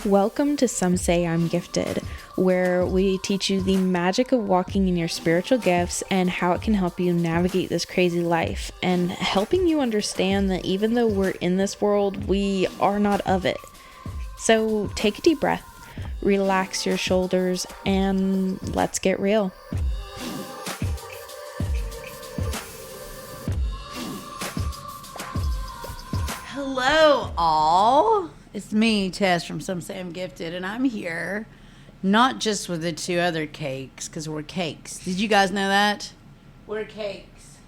Welcome to Some Say I'm Gifted, where we teach you the magic of walking in your spiritual gifts and how it can help you navigate this crazy life, and helping you understand that even though we're in this world, we are not of it. So take a deep breath, relax your shoulders, and let's get real. Hello, all. It's me, Tess, from Some Say I'm Gifted, and I'm here not just with the two other cakes, because we're cakes. Did you guys know that? We're cakes.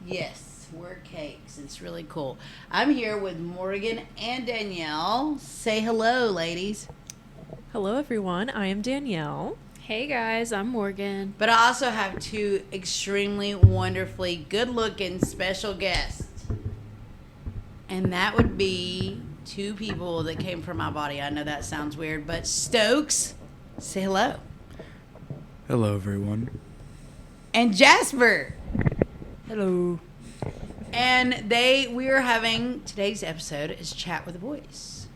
Yes, we're cakes. It's really cool. I'm here with Morgan and Danielle. Say hello, ladies. Hello, everyone. I am Danielle. Hey guys, I'm Morgan. But I also have two extremely wonderfully good-looking special guests. And that would be two people that came from my body. I know that sounds weird, but Stokes, say hello. Hello, everyone. And Jasper. Hello. And we are having, today's episode is Chat with the Boys.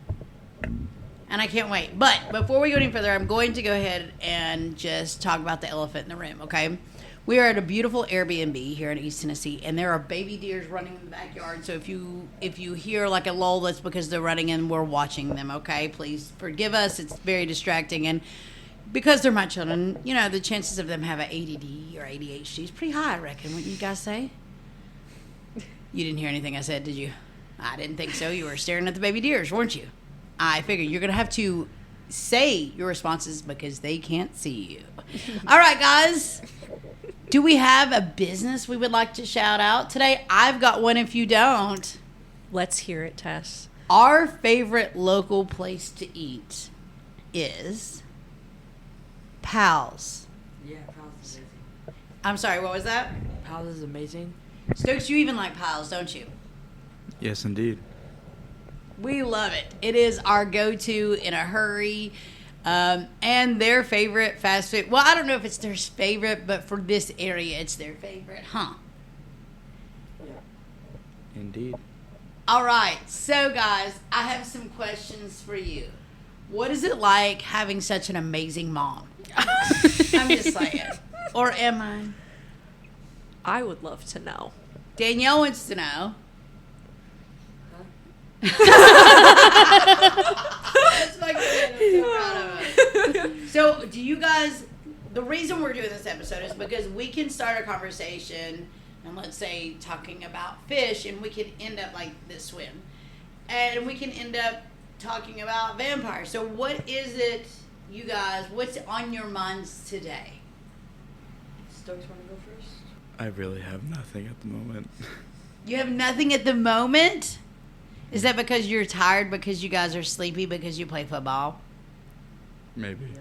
And I can't wait. But before we go any further, I'm going to go ahead and just talk about the elephant in the room, okay? We are at a beautiful Airbnb here in East Tennessee, and there are baby deers running in the backyard. So if you hear like a lull, that's because they're running and we're watching them, okay? Please forgive us. It's very distracting. And because they're my children, you know, the chances of them having ADD or ADHD is pretty high, I reckon. Wouldn't you guys say? You didn't hear anything I said, did you? I didn't think so. You were staring at the baby deers, weren't you? I figured you're going to have to say your responses because they can't see you. All right, guys. Do we have a business we would like to shout out today? I've got one if you don't. Let's hear it, Tess. Our favorite local place to eat is Pal's. Yeah, Pal's is amazing. I'm sorry, what was that? Pal's is amazing. Stokes, you even like Pal's, don't you? Yes, indeed. We love it. It is our go-to in a hurry. And their favorite fast food. Well, I don't know if it's their favorite, but for this area, it's their favorite, huh? Yeah. Indeed. All right. So, guys, I have some questions for you. What is it like having such an amazing mom? I'm just saying. Or am I? I would love to know. Danielle wants to know. That's my kid. I'm so proud of him. So, do you guys, the reason we're doing this episode is because we can start a conversation and let's say talking about fish, and we can end up like this swim, and we can end up talking about vampires. So what is it, you guys, what's on your minds today? Stokes, want to go first? I really have nothing at the moment. You have nothing at the moment? Is that because you're tired, because you guys are sleepy, because you play football? Maybe. Yes.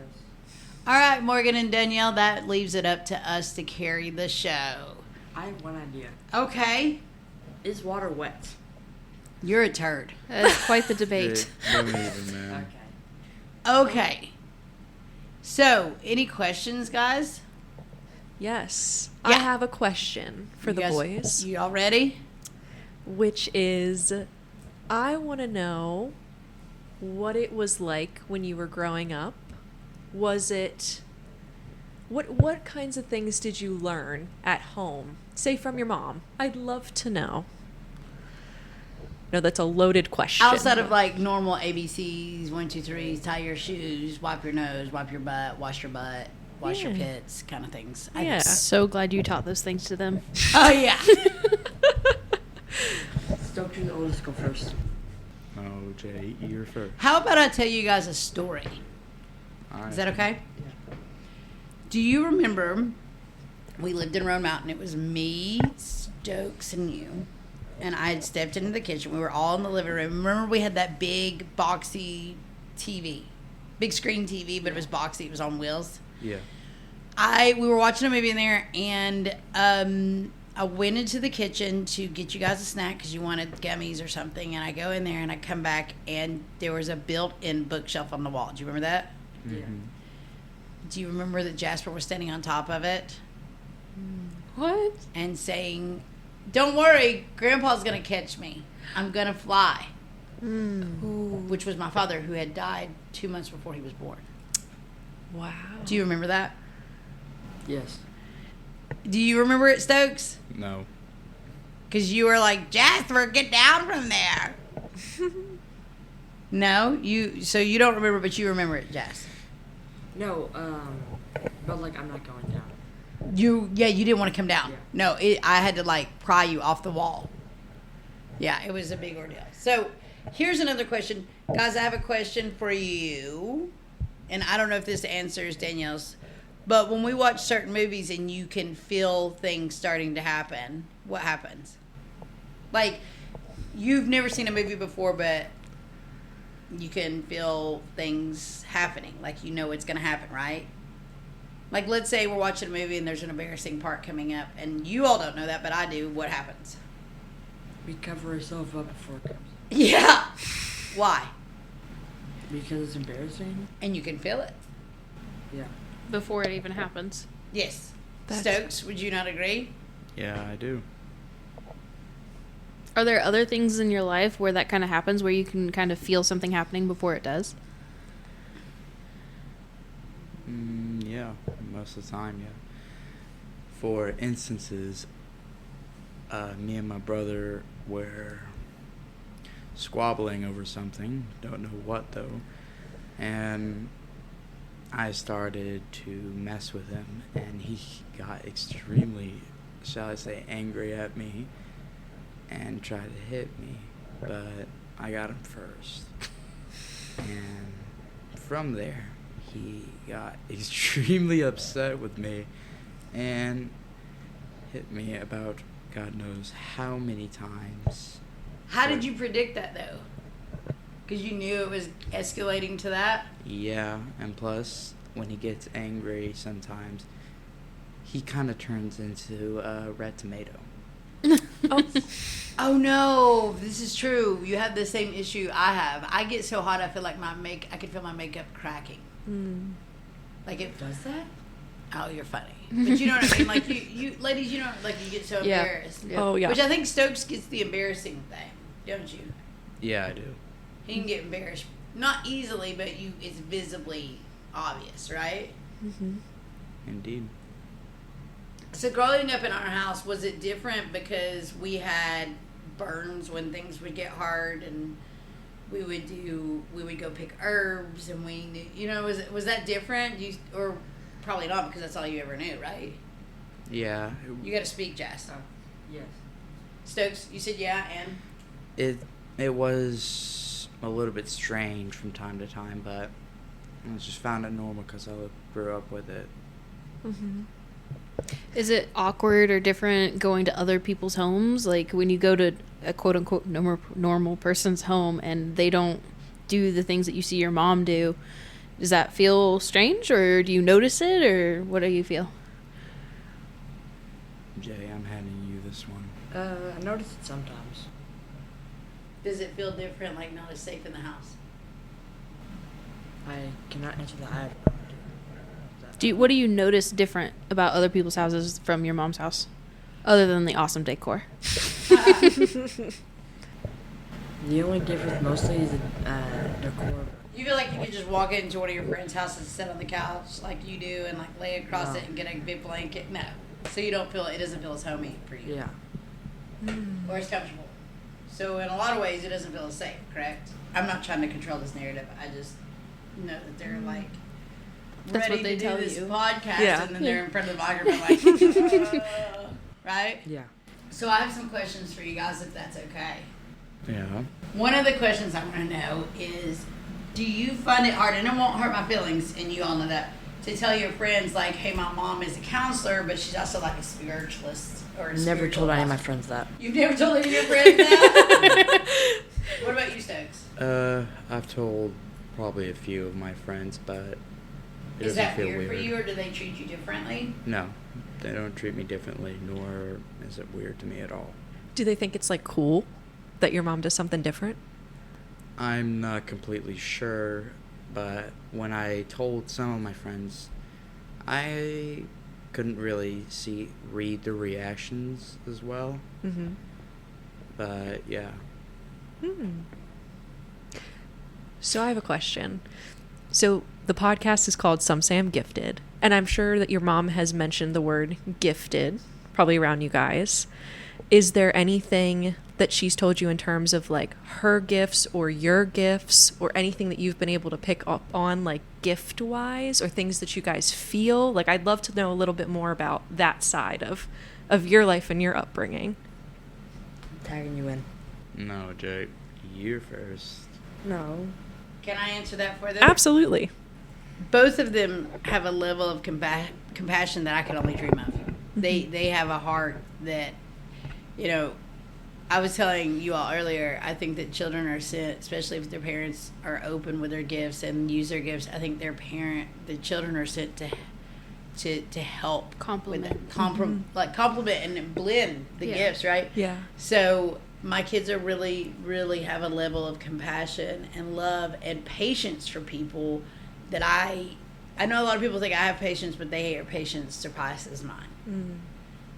All right, Morgan and Danielle, that leaves it up to us to carry the show. I have one idea. Okay. Is water wet? You're a turd. That's quite the debate. Don't even, man. Okay. Okay. So, any questions, guys? Yes. Yeah. I have a question for You the guys- boys, You all ready? which is I want to know what it was like when you were growing up. Was it what kinds of things did you learn at home? Say from your mom. I'd love to know. No, that's a loaded question. Outside of like normal ABCs, 1, 2, 3, tie your shoes, wipe your nose, wipe your butt, wash your Yeah. pits, kind of things. Yeah. So glad you taught those things to them. Oh, yeah. Stokes, you're the oldest, go first. Oh, Jay, you're first. How about I tell you guys a story? All right. Is that okay? Yeah. Do you remember we lived in Roan Mountain? It was me, Stokes, and you. And I had stepped into the kitchen. We were all in the living room. Remember we had that big, boxy TV. Big screen TV, but it was boxy. It was on wheels. Yeah. We were watching a movie in there, and I went into the kitchen to get you guys a snack because you wanted gummies or something. And I go in there, and I come back, and there was a built-in bookshelf on the wall. Do you remember that? Yeah. Do you remember that Jasper was standing on top of it What? and saying, "Don't worry, Grandpa's going to catch me. I'm going to fly." Ooh. which was my father, who had died 2 months before he was born. Wow. Do you remember that? Yes. Do you remember it, Stokes? No. Because you were like, Jasper, get down from there. No? So you don't remember, but you remember it, Jas. No, but like I'm not going down. You didn't want to come down. Yeah. No, I had to like pry you off the wall. Yeah, it was a big ordeal. So here's another question. Guys, I have a question for you. And I don't know if this answers Danielle's. But when we watch certain movies and you can feel things starting to happen, what happens? Like, you've never seen a movie before, but you can feel things happening. Like, you know it's going to happen, right? Like, let's say we're watching a movie and there's an embarrassing part coming up. And you all don't know that, but I do. What happens? We cover ourselves up before it comes. Yeah. Why? Because it's embarrassing. And you can feel it. Yeah. Before it even happens. Yes. That's- Stokes, would you not agree? Yeah, I do. Are there other things in your life where that kind of happens, where you can kind of feel something happening before it does? Yeah, most of the time, yeah. For instances, me and my brother were squabbling over something, don't know what though, and I started to mess with him, and he got extremely, shall I say, angry at me and tried to hit me, but I got him first. And from there, he got extremely upset with me and hit me about God knows how many times. How did you predict that, though? Because you knew it was escalating to that? Yeah, and plus, when he gets angry sometimes, he kind of turns into a red tomato. Oh, no. This is true. You have the same issue I have. I get so hot, I feel like I could feel my makeup cracking. Like it Does that? Oh, you're funny. But you know what I mean? Like, you ladies, you know, like, you get so Yeah. embarrassed. Oh, yeah. Which I think Stokes gets the embarrassing thing, don't you? Yeah, I do. He can get embarrassed. Not easily, but it's visibly obvious, right? Indeed. So growing up in our house, was it different because we had burns when things would get hard, and we would go pick herbs, and we knew, you know, was that different? Or probably not, because that's all you ever knew, right? Yeah. You got to speak, Jess. Yes. Stokes, you said yeah, and It was a little bit strange from time to time, but I just found it normal because I grew up with it. Is it awkward or different going to other people's homes? Like when you go to a quote-unquote normal person's home and they don't do the things that you see your mom do, does that feel strange, or do you notice it, or what do you feel? Jay, I'm handing you this one. I notice it sometimes. does it feel different, like not as safe in the house? I cannot answer that. I have no idea. What do you notice different about other people's houses from your mom's house, other than the awesome decor? The only difference mostly is the decor. You feel like you could just walk into one of your friends' houses and sit on the couch like you do and like lay across No. it and get a big blanket? No. So you don't feel, it doesn't feel as homey for you. Yeah. Or as comfortable. So in a lot of ways it doesn't feel as safe, correct? I'm not trying to control this narrative. I just know that they're like That's ready what they to tell do this you. podcast, Yeah. and then they're in front of the microphone like right? Yeah. So I have some questions for you guys, if that's okay. Yeah. One of the questions I want to know is, do you find it hard, and it won't hurt my feelings, and you all know that, to tell your friends, like, hey, my mom is a counselor, but she's also like a spiritualist or a Never spiritual told any of my advisor? friends that. You've never told any of your friends that? What about you, Stokes? I've told probably a few of my friends, but it Is doesn't that feel weird weird. for you, or do they treat you differently? No, they don't treat me differently, nor is it weird to me at all. Do they think it's like cool that your mom does something different? I'm not completely sure, but when I told some of my friends, I couldn't really read the reactions as well. Mm-hmm. But yeah. So I have a question. So the podcast is called Some Say I'm Gifted, and I'm sure that your mom has mentioned the word gifted, probably around you guys. Is there anything that she's told you in terms of like her gifts or your gifts or anything that you've been able to pick up on like gift wise or things that you guys feel? Like I'd love to know a little bit more about that side of your life and your upbringing. Tagging you in. No, Jake, you first. No. Can I answer that for them? Absolutely. Both of them have a level of compassion that I could only dream of. They have a heart that, you know, I was telling you all earlier, I think that children are sent, especially if their parents are open with their gifts and use their gifts. I think the children are sent to help Complement. Complement and blend the gifts, right? Yeah. So my kids are really have a level of compassion and love and patience for people that I know a lot of people think I have patience, but their patience surpasses mine. Mm.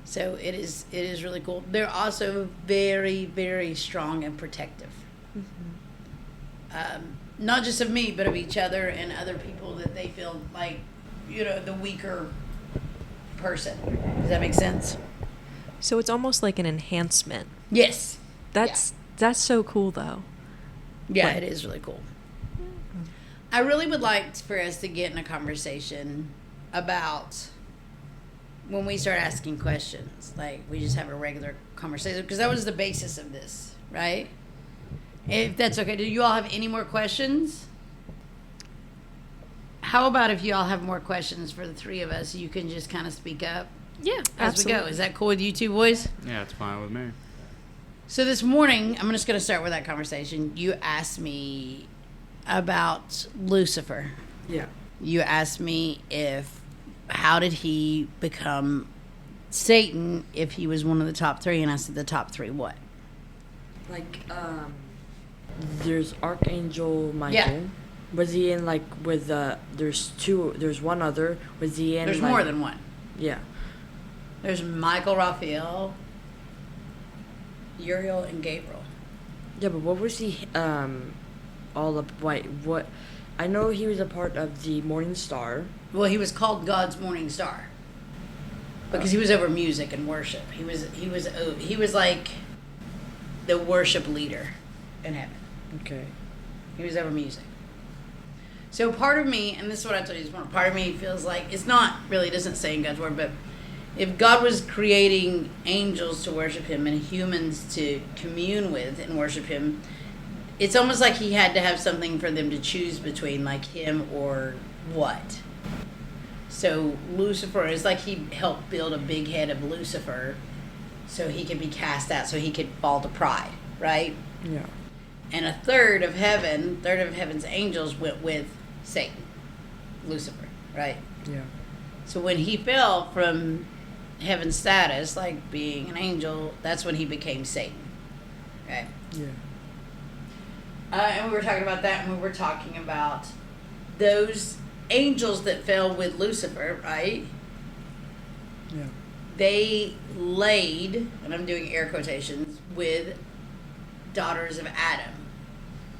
So it is really cool. They're also very, very strong and protective. Mm-hmm. Not just of me, but of each other and other people that they feel like, you know, the weaker person. Does that make sense? So it's almost like an enhancement. Yes. That's so cool though. Yeah, Like- it is really cool. I really would like for us to get in a conversation about when we start asking questions. Like, we just have a regular conversation. Because that was the basis of this, right? If that's okay. Do you all have any more questions? How about if you all have more questions for the three of us, you can just kind of speak up Yeah, as we go. Is that cool with you two boys? Yeah, it's fine with me. So this morning, I'm just going to start with that conversation. You asked me about Lucifer. Yeah. You asked me how did he become Satan if he was one of the top three, and I said the top three what? Like, there's Archangel Michael. Yeah. Was he in, like, with, there's one other. Was he in, There's like, more than one. Yeah. There's Michael, Raphael, Uriel, and Gabriel. Yeah, but what was he, all up, what, I know he was a part of the Morning Star. Well, he was called God's morning star because he was over music and worship. He was like the worship leader in heaven. Okay. He was over music. So part of me, and this is what I told you this morning, part of me feels like, it's not really, it doesn't say in God's word, but if God was creating angels to worship him and humans to commune with and worship him, it's almost like he had to have something for them to choose between, like him or what. So Lucifer is like he helped build a big head of Lucifer so he could be cast out, so he could fall to pride, right? Yeah. And a third of heaven's angels went with Satan, Lucifer, right? Yeah. So when he fell from heaven's status, like being an angel, that's when he became Satan, right? Yeah. And we were talking about that, and we were talking about those angels that fell with Lucifer, right? Yeah. They laid, and I'm doing air quotations, with daughters of Adam.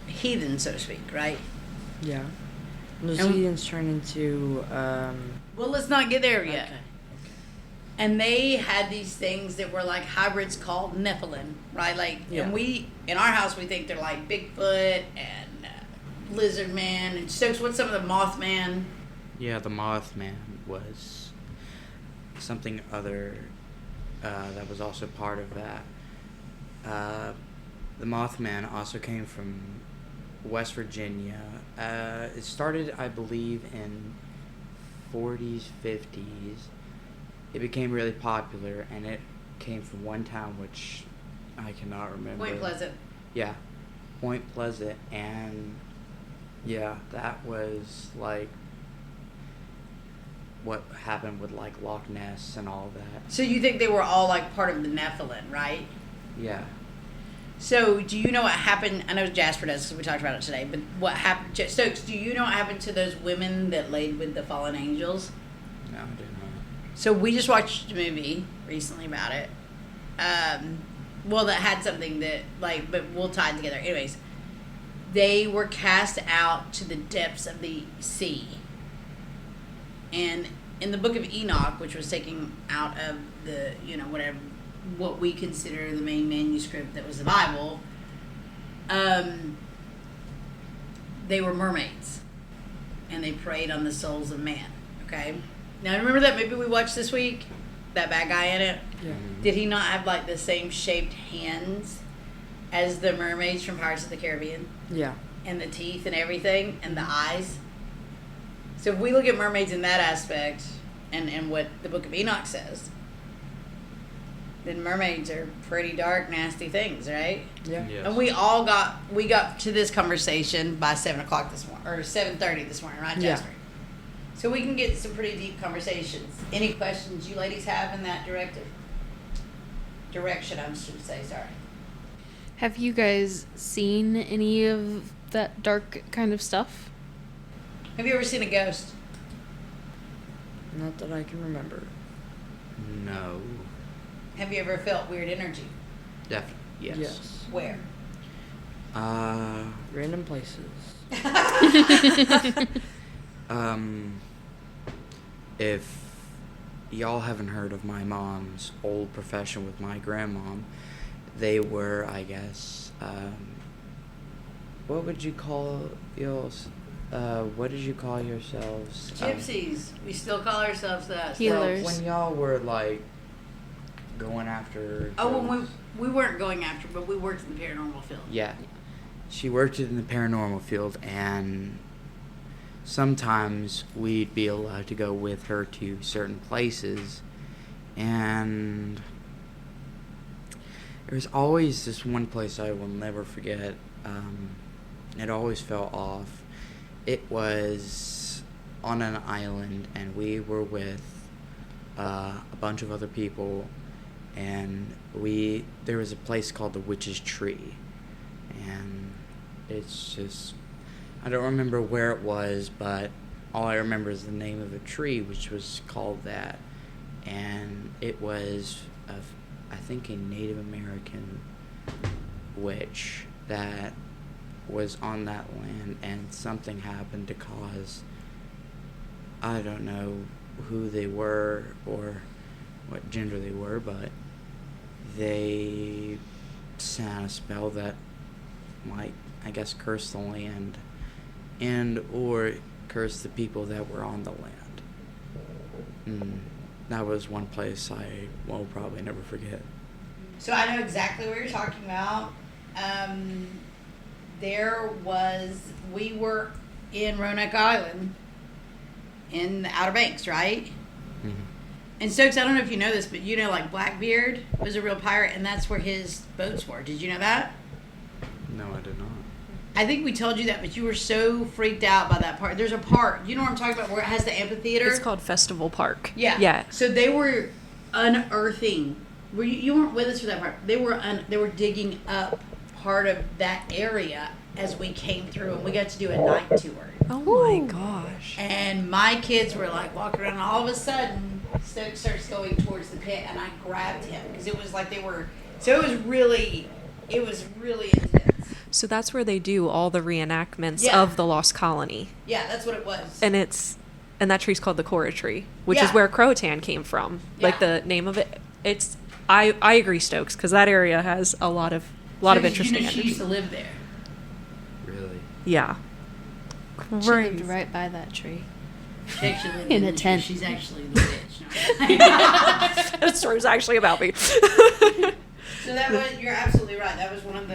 Heathen, so to speak, right? Yeah. Those And- heathens turn into, Well, let's not get there yet. Okay. And they had these things that were like hybrids called Nephilim, right? Like, Yeah. and in our house, we think they're like Bigfoot and Lizard Man. And Stokes, what's some of the Mothman? Yeah, the Mothman was something other that was also part of that. The Mothman also came from West Virginia. It started, I believe, in 40s, 50s. It became really popular, and it came from one town which I cannot remember. Point Pleasant. Yeah, Point Pleasant, and yeah, that was like what happened with like Loch Ness and all that. So you think they were all like part of the Nephilim, right? Yeah. So do you know what happened? I know Jasper does because we talked about it today, but what happened? Stokes, do you know what happened to those women that laid with the fallen angels? No, I didn't know. So we just watched a movie recently about it. Well, that had something that, like, but we'll tie it together. Anyways, they were cast out to the depths of the sea. And in the book of Enoch, which was taken out of the, what we consider the main manuscript that was the Bible, they were mermaids. And they preyed on the souls of man. Okay? Now, remember that movie we watched this week? That bad guy in it? Yeah. Did he not have, like, the same shaped hands as the mermaids from Pirates of the Caribbean? Yeah. And the teeth and everything, and the eyes. So if we look at mermaids in that aspect, and what the book of Enoch says, then mermaids are pretty dark, nasty things, right? Yeah. Yes. And we got to this conversation by 7:00 this morning, or 7:30 this morning, right, Yeah. Jasper? So we can get some pretty deep conversations. Any questions you ladies have in that direction, I should say, sorry. Have you guys seen any of that dark kind of stuff? Have you ever seen a ghost? Not that I can remember. No. Have you ever felt weird energy? Definitely. Yes. Where? Random places. If y'all haven't heard of my mom's old profession with my grandmom, they were, I guess, what would you call yours? What did you call yourselves? Gypsies. We still call ourselves that. Healers. When y'all were like going after. Oh, when those- we weren't going after, but we worked in the paranormal field. Yeah. She worked in the paranormal field, and sometimes we'd be allowed to go with her to certain places, and there's always this one place I will never forget. It always felt off. It was on an island, and we were with a bunch of other people, and there was a place called the Witch's Tree, and it's just, I don't remember where it was, but all I remember is the name of a tree, which was called that, and it was I think a Native American witch that was on that land, and something happened to cause, I don't know who they were or what gender they were, but they sent a spell that might, I guess, curse the land and or curse the people that were on the land. That was one place I will probably never forget. So I know exactly what you're talking about. We were in Roanoke Island in the Outer Banks, right? Mm-hmm. And Stokes, I don't know if you know this, but like Blackbeard was a real pirate, and that's where his boats were. Did you know that? No, I did not. I think we told you that, but you were so freaked out by that part. There's a part, you know what I'm talking about, where it has the amphitheater? It's called Festival Park. Yeah. Yeah. So they were unearthing. You weren't with us for that part. They were digging up part of that area as we came through, and we got to do a night tour. Oh my gosh. And my kids were like walking around, and all of a sudden, Stokes starts going towards the pit, and I grabbed him because it was like they were. So it was really intense. So that's where they do all the reenactments Yeah. of the Lost Colony. Yeah, that's what it was. And that tree's called the Cora tree, which is Yeah. where Croatan came from. Like Yeah. the name of it. I agree, Stokes, because that area has a lot of interesting She used to energy. live there. Really? Yeah. She lived right by that tree. She actually lived In the a tree. tent. She's actually the witch. No. That story's actually about me. So that was, you're absolutely right. That was one of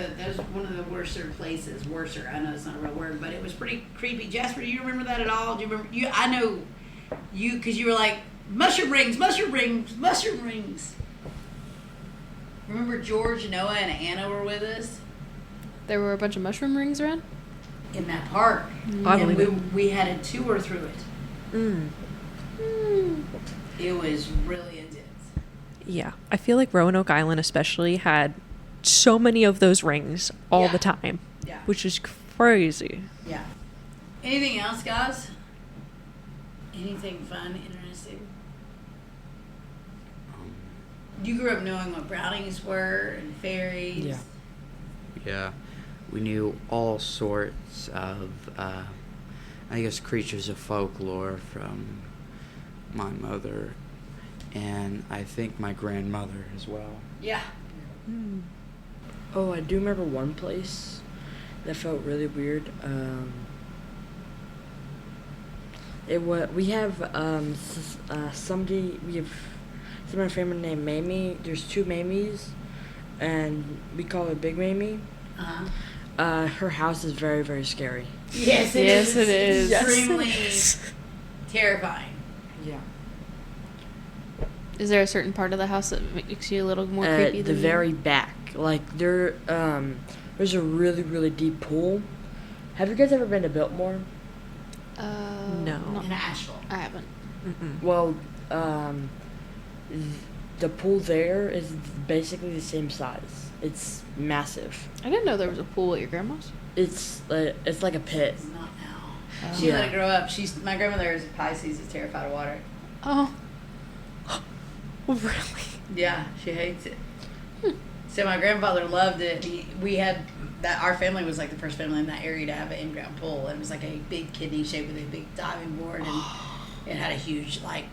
the worser places. Worser, I know it's not a real word, but it was pretty creepy. Jasper, do you remember that at all? Do you remember? I know you, because you were like, mushroom rings, mushroom rings, mushroom rings. Remember George, Noah, and Anna were with us There were a bunch of mushroom rings around? in that park, I and believe it. we had a tour through it. Mm. It was really intense. Yeah. I feel like Roanoke Island especially had so many of those rings all Yeah. the time, Yeah. which is crazy. Yeah. Anything else, guys? Anything fun, interesting? You grew up knowing what brownies were and fairies. Yeah. Yeah. we knew all sorts of, I guess, creatures of folklore from my mother, and I think my grandmother as well. Yeah. Oh, I do remember one place that felt really weird. We have somebody. We have someone in our family named Mamie. There's two Mamies, and we call her Big Mamie. Her house is very, very scary. Yes, it Yes, is. it is. Extremely terrifying. Yeah. Is there a certain part of the house that makes you a little more creepy? The than very back, like there's a really, really deep pool. Have you guys ever been to Biltmore? No. In Asheville. I haven't. Well, the pool there is basically the same size. It's massive. I didn't know there was a pool at your grandma's. It's like a pit. It's not now. Oh. She Yeah. let it grow up. My grandmother is a Pisces, is terrified of water. Oh. Really? Yeah, she hates it. So my grandfather loved it. We had that. Our family was like the first family in that area to have an in-ground pool. It was like a big kidney shaped with a big diving board, and it had a huge like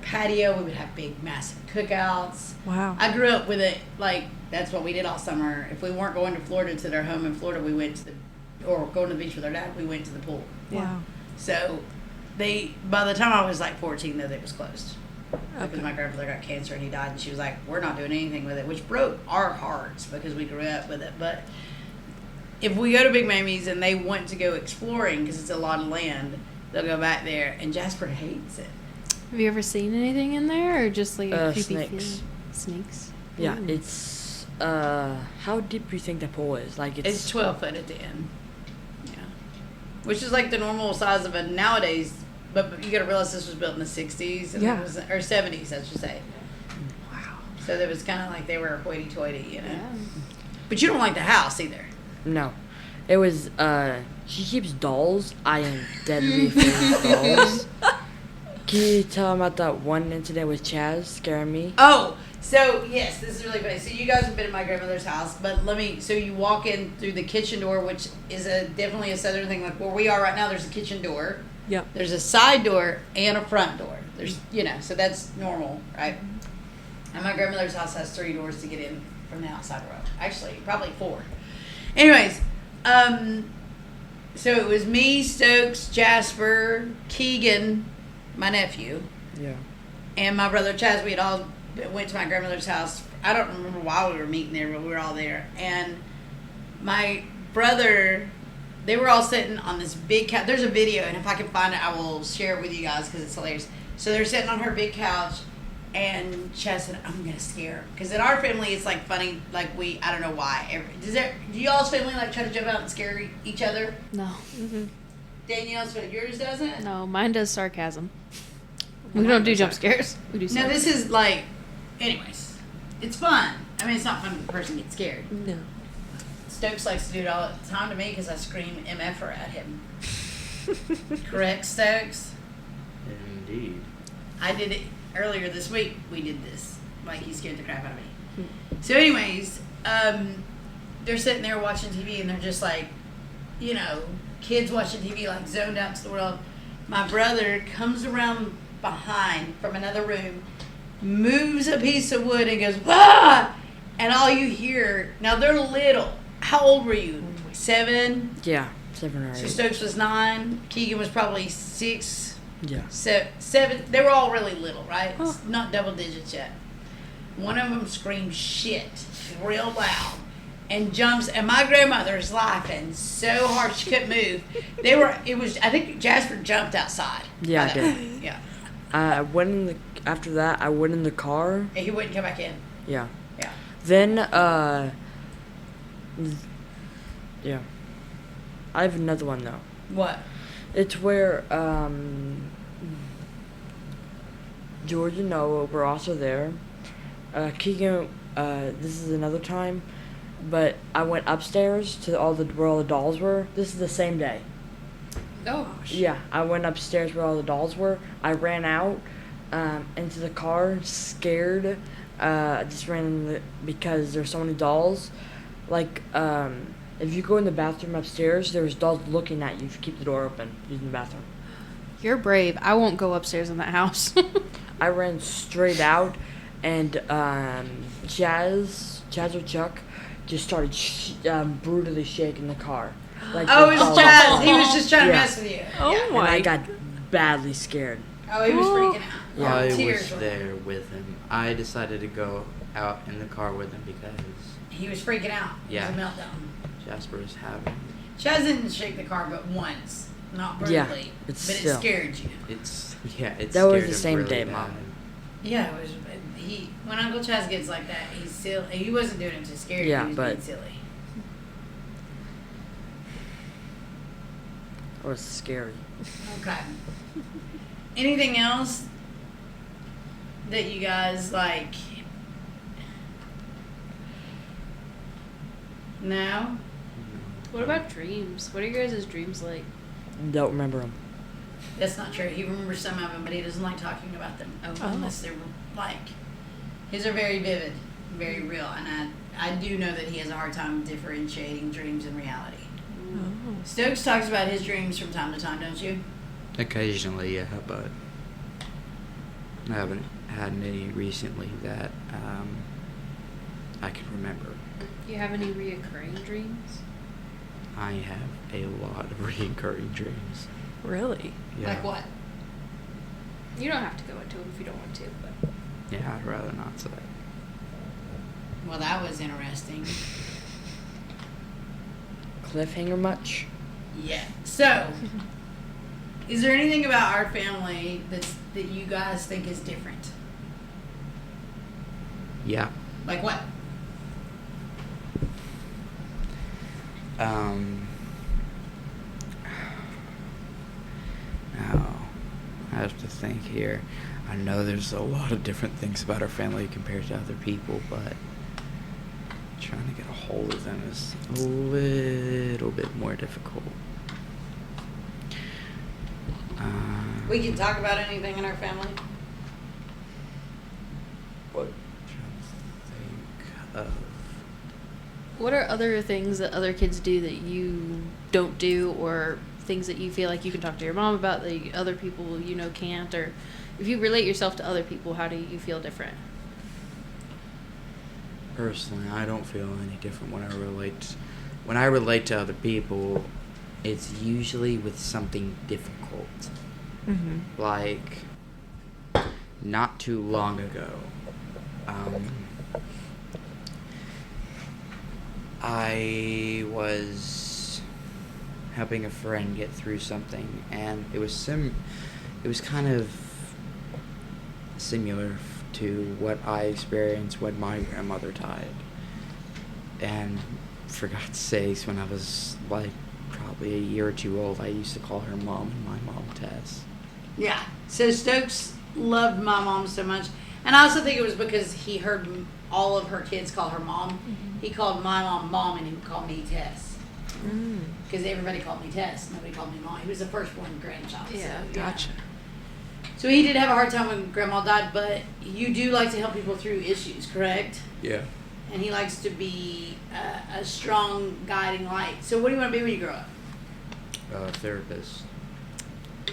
patio. We would have big, massive cookouts. Wow. I grew up with it. Like that's what we did all summer. If we weren't going to Florida to their home in Florida, we went to or going to the beach with our dad. We went to the pool. Wow. So by the time I was like 14, though, it was closed. Because Okay. my grandfather got cancer and he died, and she was like, "We're not doing anything with it," which broke our hearts because we grew up with it. But if we go to Big Mamie's and they want to go exploring because it's a lot of land, they'll go back there. And Jasper hates it. Have you ever seen anything in there, or just like a creepy Snakes. feeling? Snakes. Yeah, Ooh. it's how deep do you think the pool is? Like It's 12 foot at the end. Yeah, which is like the normal size of it nowadays. But you got to realize this was built in the 60s, and Yeah. or 70s, I should say. Wow. So it was kind of like they were hoity-toity, you know. Yeah. But you don't like the house either. No. It was she keeps dolls. I am deadly afraid of dolls. Can you tell them about that one incident with Chaz scaring me? Oh, so yes, this is really funny. So you guys have been at my grandmother's house, but so you walk in through the kitchen door, which is definitely a southern thing. Like where we are right now, there's a kitchen door. Yep. There's a side door and a front door. There's, so that's normal, right? And my grandmother's house has 3 doors to get in from the outside road. Actually, probably 4. Anyways, so it was me, Stokes, Jasper, Keegan, my nephew, Yeah. and my brother Chaz. We had all went to my grandmother's house. I don't remember why we were meeting there, but we were all there. And my brother, they were all sitting on this big couch. There's a video, and if I can find it, I will share it with you guys because it's hilarious. So they're sitting on her big couch, and Chaz said, "I'm gonna scare her," because in our family it's like funny. Like I don't know why. Do y'all's family like try to jump out and scare each other? No. Danielle's, but yours doesn't. No, mine does sarcasm. We don't do jump scares. We do No, sarcasm. this is like, anyways, it's fun. I mean, it's not fun when the person gets scared. No. Stokes likes to do it all the time to me because I scream MF'er at him. Correct, Stokes? Indeed. I did it earlier this week. We did this. Like, he scared the crap out of me. So, anyways, they're sitting there watching TV and they're just like, kids watching TV, like zoned out to the world. My brother comes around behind from another room, moves a piece of wood and goes, "Ah!" And all you hear, now they're little. How old were you? 7? Yeah. 7 or So 8. Stokes was 9. Keegan was probably 6. Yeah. 7. They were all really little, right? It's not double digits yet. One of them screams shit real loud and jumps, and my grandmother's laughing so hard she couldn't move. I think Jasper jumped outside. Yeah, I by that did. point. Yeah. After that, I went in the car. And he wouldn't come back in. Yeah. Yeah. Then, yeah. I have another one, though. What? It's where, George and Noah were also there. Keegan, this is another time, but I went upstairs to where all the dolls were. This is the same day. Oh. Yeah, I went upstairs where all the dolls were. I ran out into the car, scared. Just ran because there's so many dolls. Like, If you go in the bathroom upstairs, there's dolls looking at you if you keep the door open using the bathroom. You're brave. I won't go upstairs in that house. I ran straight out, and Chaz or Chuck just started brutally shaking the car. Like Oh, the it was dolls Chaz. were He was just trying to Yeah. mess with you. Oh Yeah. And my! I got badly scared. Oh, he was freaking out. Yeah. I Tears was were- there with him. I decided to go out in the car with him because He was freaking out. Yeah. It was a meltdown. Jasper was having. Chaz didn't shake the car but once. Not Yeah, brutally. it's but still- it scared you. It That was scared the him same really day, bad. Mom. Yeah, it was. When Uncle Chaz gets like that, he's silly. He wasn't doing it to scare you. Yeah, He was but- being silly. It was scary. Okay. Anything else that you guys like? No? What about dreams? What are your guys' dreams like? Don't remember them. That's not true. He remembers some of them, but he doesn't like talking about them. Oh. Unless they're like. His are very vivid, very real. And I do know that he has a hard time differentiating dreams and reality. Oh. Stokes talks about his dreams from time to time, don't you? Occasionally, yeah, but I haven't had any recently that I can remember. Do you have any reoccurring dreams? I have a lot of recurring dreams. Really? Yeah. Like what? You don't have to go into them if you don't want to, but Yeah, I'd rather not say. Well, that was interesting. Cliffhanger much? Yeah. So, is there anything about our family that you guys think is different? Yeah. Like what? Now, I have to think here. I know there's a lot of different things about our family compared to other people, but trying to get a hold of them is a little bit more difficult. We can talk about anything in our family. What? Trying to think of. what are other things that other kids do that you don't do, or things that you feel like you can talk to your mom about that other people can't? Or if you relate yourself to other people, how do you feel different? Personally, I don't feel any different when I relate to other people. It's usually with something difficult. Mm-hmm. Like, not too long ago, I was helping a friend get through something, and it was kind of similar to what I experienced when my grandmother died. And for God's sakes, when I was like probably a year or two old, I used to call her mom and my mom Tess. Yeah. So Stokes loved my mom so much. And I also think it was because he heard all of her kids call her mom. Mm-hmm. He called my mom, and he would call me Tess. Mm. Because everybody called me Tess. Nobody called me mom. He was the firstborn grandchild. Yeah, so, Gotcha. So he did have a hard time when Grandma died, but you do like to help people through issues, correct? Yeah. And he likes to be a strong guiding light. So what do you want to be when you grow up? Therapist.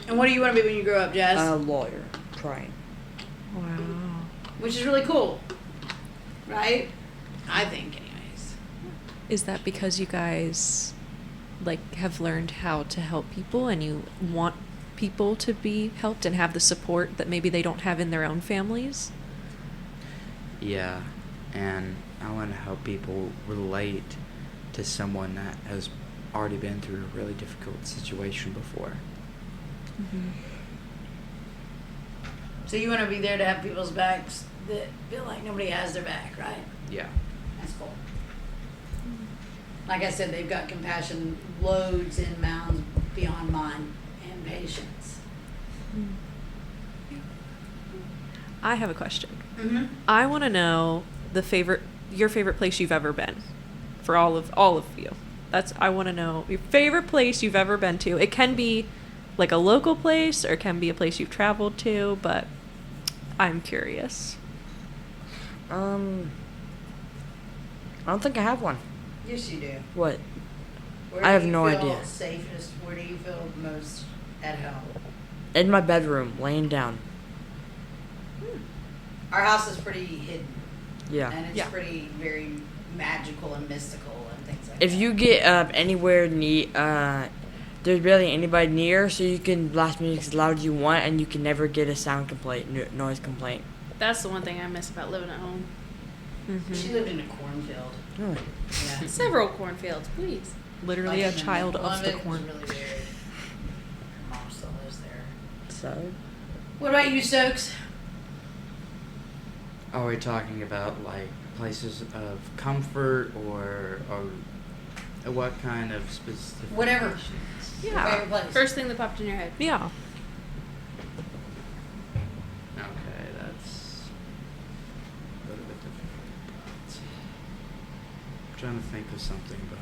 And what do you want to be when you grow up, Jazz? A lawyer. Trying. Wow. Which is really cool, right? I think, anyways. Is that because you guys have learned how to help people and you want people to be helped and have the support that maybe they don't have in their own families? Yeah, and I want to help people relate to someone that has already been through a really difficult situation before. Mm-hmm. So you want to be there to have people's backs that feel like nobody has their back, right? Yeah. That's cool. Like I said, they've got compassion loads and mounds beyond mine and patience. I have a question. Mm-hmm. I want to know your favorite place you've ever been, for all of you. I want to know your favorite place you've ever been to. It can be like a local place or it can be a place you've traveled to, but I'm curious. I don't think I have one. Yes, you do. What? Where I have do you no feel idea. Safest? Where do you feel most at home? In my bedroom, laying down. Our house is pretty hidden, Yeah. and it's Yeah. pretty very magical and mystical and things like If that. you get anywhere near, there's barely anybody near, so you can blast music as loud as you want, and you can never get a sound complaint, noise complaint. That's the one thing I miss about living at home. She lived in a cornfield. Really? Yeah. Several cornfields, please. Literally a child one of the it was corn. really weird. Her mom still lives there. So. What about you, Stokes? Are we talking about like places of comfort or what kind of specific? Whatever. Your Yeah. favorite place. First thing that popped in your head. Yeah. Okay, that's a little bit difficult. I'm trying to think of something, but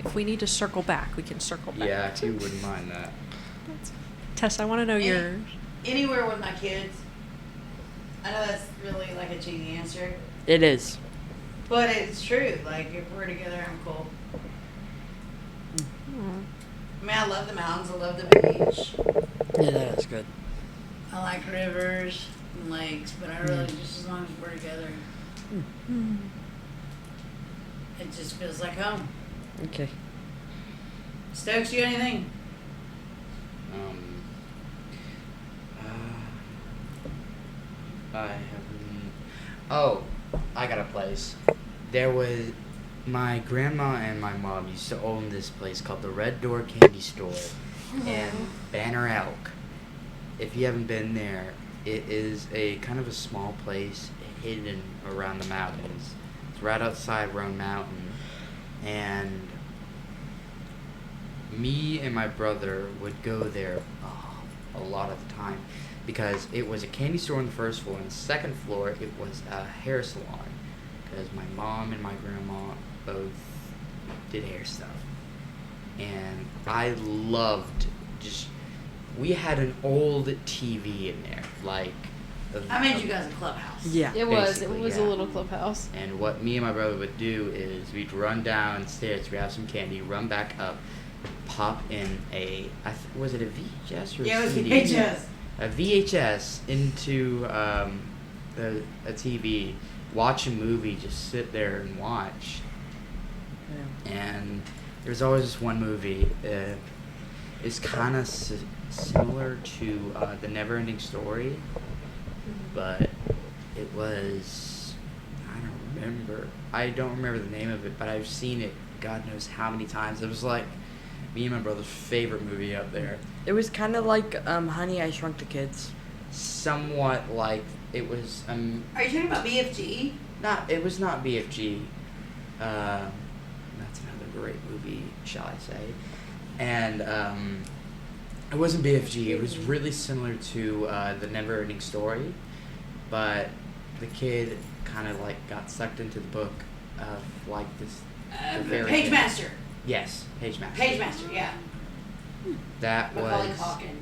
If we need to circle back, we can circle back. yeah, if you wouldn't mind that. Tess, I want to know your. Anywhere with my kids. I know that's really like a cheesy answer, It is. but it's true. Like if we're together, I'm cool. I mean, I love the mountains. I love the beach. Yeah, that's good. I like rivers and lakes, but I really just as long as we're together, it just feels like home. Okay. Stokes, you got anything? I haven't. Oh, I got a place. There was my grandma and my mom used to own this place called the Red Door Candy Store in Banner Elk. If you haven't been there, it is a kind of a small place hidden around the mountains. It's right outside Roan Mountain, and me and my brother would go there a lot of the time because it was a candy store on the first floor. On the second floor, it was a hair salon because my mom and my grandma both did hair stuff. And I loved just... We had an old TV in there, like... I made you guys a clubhouse. Yeah. It was Basically, a yeah. little clubhouse. And what me and my brother would do is we'd run downstairs, we'd have some candy, run back up, pop in was it a VHS or Yeah, it was CD? VHS. A VHS into a TV, watch a movie, just sit there and watch. Yeah. And there's always this one movie. It's kind of similar to The Never-Ending Story, but it was... I don't remember the name of it, but I've seen it God knows how many times. It was like me and my brother's favorite movie up there. It was kind of like Honey, I Shrunk the Kids. Somewhat like it was. Are you talking about BFG? It was not BFG. That's another great movie, shall I say? And it wasn't BFG. It was really similar to The Never-Ending Story, but the kid kind of like got sucked into the book of like this. the fairy Page tale. Master. Yes, Page Master. Page Master, yeah. That Macaulay was. Culkin.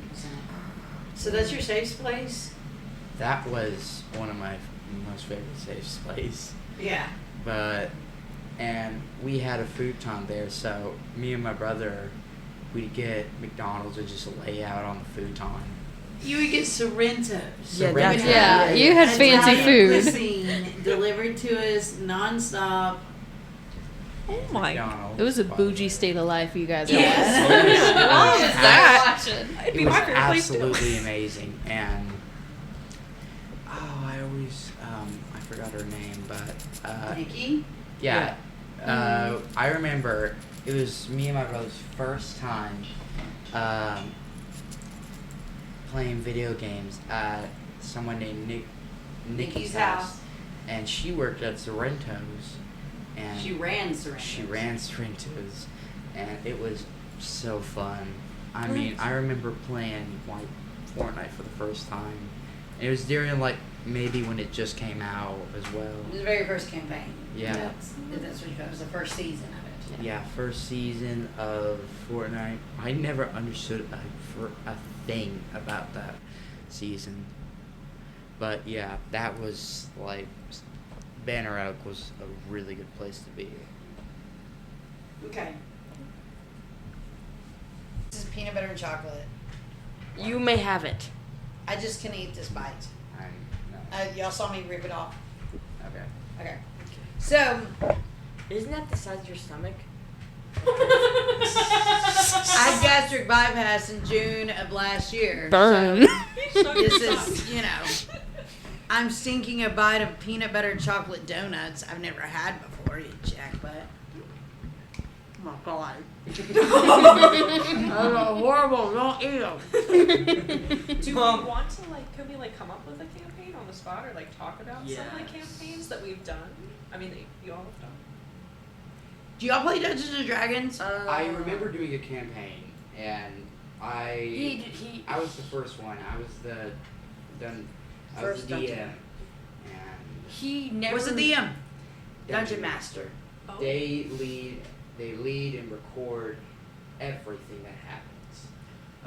So that's your safe place? That was one of my most favorite safe places. Yeah. And we had a futon there, so me and my brother, we'd get McDonald's and just lay out on the futon. You would get Sorrento's. Yeah, that's Yeah, right. you had fancy Italian food. cuisine delivered to us nonstop. Oh my. McDonald's, It was a by the bougie way. state of life you guys Yes. had. It was What was that? It'd It be was my favorite place too. absolutely amazing, and I always I forgot her name, but Nikki? yeah, I remember it was me and my brother's first time playing video games at someone named Nikki's Nikki's house, house. and she worked at Sorrento's, and She ran Sorrento's. She ran Sorrento's, and it was so fun. I mean, I remember playing like Fortnite for the first time. And it was during like maybe when it just came out as well. It was the very first campaign. Yeah. That's what you call it. It was the first season of it. Yeah, first season of Fortnite. I never understood a thing about that season. But yeah, that was like Banner Oak was a really good place to be. Okay. This is peanut butter and chocolate. You may have it. I just can eat this bite. No. Y'all saw me rip it off. Okay. Okay. So, Isn't that the size of your stomach? I had gastric bypass in June of last year. Burn. So this is, I'm stinking a bite of peanut butter and chocolate donuts I've never had before, you jackbutt. Oh my God. Those horrible, don't eat them. Do we want to could we come up with a campaign on the spot or talk about some of the campaigns that we've done? I mean, that you all have done. Do y'all play Dungeons and Dragons? I remember doing a campaign, and I was the first one. I was the First DM, dungeon. and He never. What's the DM? Dungeon Master. Oh. they lead and record everything that